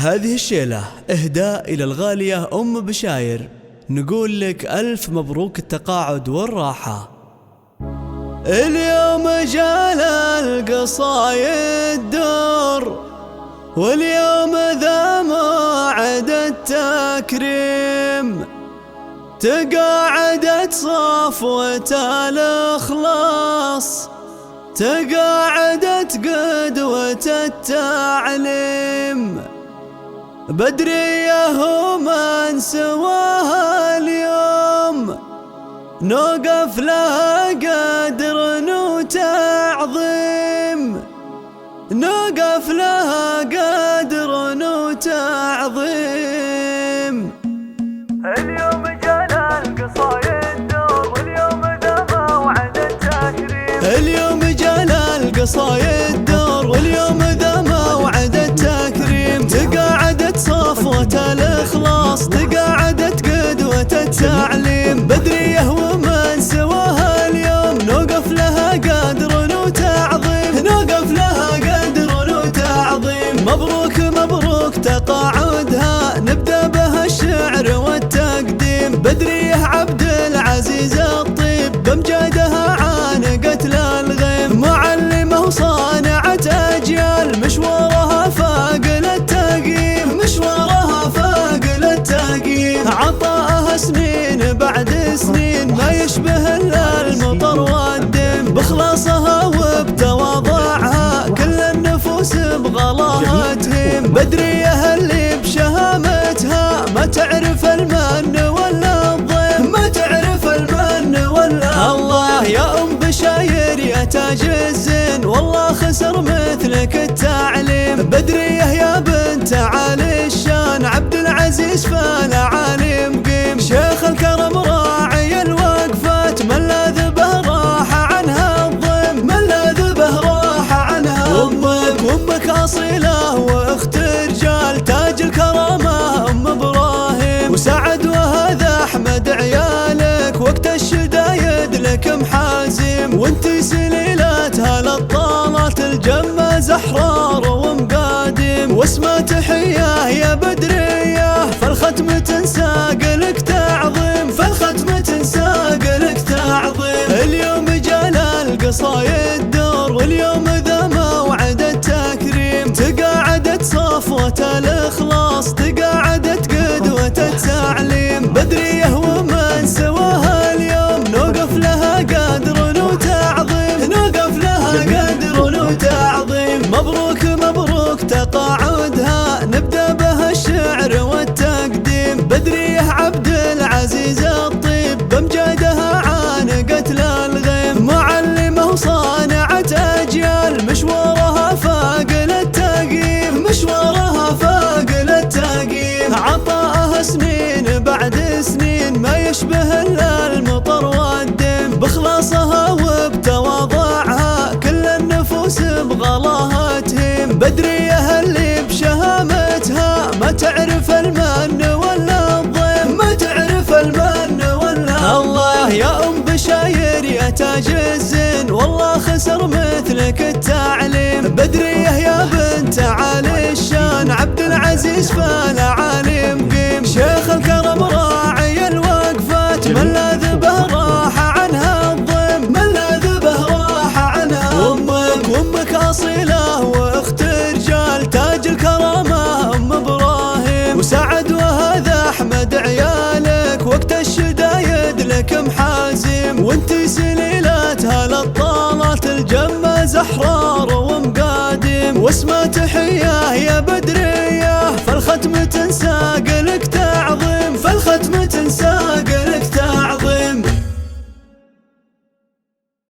هذه الشيلة إهداء إلى الغالية أم بشاير، نقول لك ألف مبروك التقاعد والراحة. اليوم جال القصايد دور، واليوم ذا موعد التكريم، تقاعدت صفوة الإخلاص، تقاعدت قدوة التعليم، بدرية ومن سواها اليوم، نوقف لها قدر وتعظيم، نوقف لها قدر وتعظيم. اليوم جال القصايد دور، واليوم ذا موعد التكريم، اليوم جال القصايد دور، واليوم ذا موعد التكريم، تقاعدت صفوة الإخلاص، تقاعدت قدوة التعليم، بدرية ومن سواها اليوم، نوقف لها قدر وتعظيم، نوقف لها قدر وتعظيم. مبروك مبروك تقاعدها، نبدأ بها الشعر والتقديم، بدرية عبد العزيز الطيب، بامجادها عانقت للغيم، معلمة وصانعة أجيال، مشوارها فاق للتقييم، مشوارها فاق للتقييم، عطاءها سنين بعد سنين، ما يشبه إلا المطر والدم، بإخلاصها وبتواضعها كل النفوس بغلاها تهيم، بدرية اللي بشهامتها ما تعرف المن ولا الضيم، ما تعرف المن ولا الله. يا أم بشاير يا تاج الزين، والله خسر مثلك التعليم، بدرية يا بنت عالي الشان، عبد العزيز فالعالم قيم، شيخ الكرم راعي الوقفات، من لاذ به راح عنها الضيم، من لاذ به راح عنها أمك، وأمك أصيلة واخت رجال، تاج الكرامة أم إبراهيم وسعد، وهذا أحمد عيالك، وقت الشدايد لك محازم، وانتي سليلاتها للطالات، الجمة زحرار ومقادم، واسمها تحية يا بدرية، فالختمة تنساق لك تعظيم، فالختمة تنساق لك تعظيم. اليوم جال القصايد دور، واليوم ذا موعد التكريم، تقاعدت صفوة الإخلاص، تقاعدت قدوة التعليم، بدرية ومن سواها اليوم، نوقف لها قدر وتعظيم، نوقف لها قدر وتعظيم. مبروك مبروك تقاعدها، نبدأ بها الشعر والتقديم، بدرية عبد العزيز الطيب، بامجادها عانقت للغيم، معلمة وصانعة أجيال، مشوارها فاق للتقييم، مشوارها فاق للتقييم، عطاءها سنين بعد سنين، ما يشبه إلا المطر والدم، بإخلاصها وبتواضعها كل النفوس بغلاها تهيم، بدرية اللي بشهامتها ما تعرف المن ولا الضيم، ما تعرف المن ولا الله. يا أم بشاير يا تاج الزين، والله خسر مثلك التعليم، بدرية يا بنت عالي الشان، عبد العزيز فالعالم قيم، شيخ الكرم راعي الوقفات، من لاذ به راح عنها الضيم، من لاذ به راح عنها أمك، وأمك أصيلة واخت رجال، تاج الكرامة أم إبراهيم وسعد، وهذا أحمد عيالك، وقت الشدايد لك محازم، وانتي سليلاتها للطالات، الجمة زحرار ومقادم، واسمها تحية يا بدرية، فالختمة تنساق لك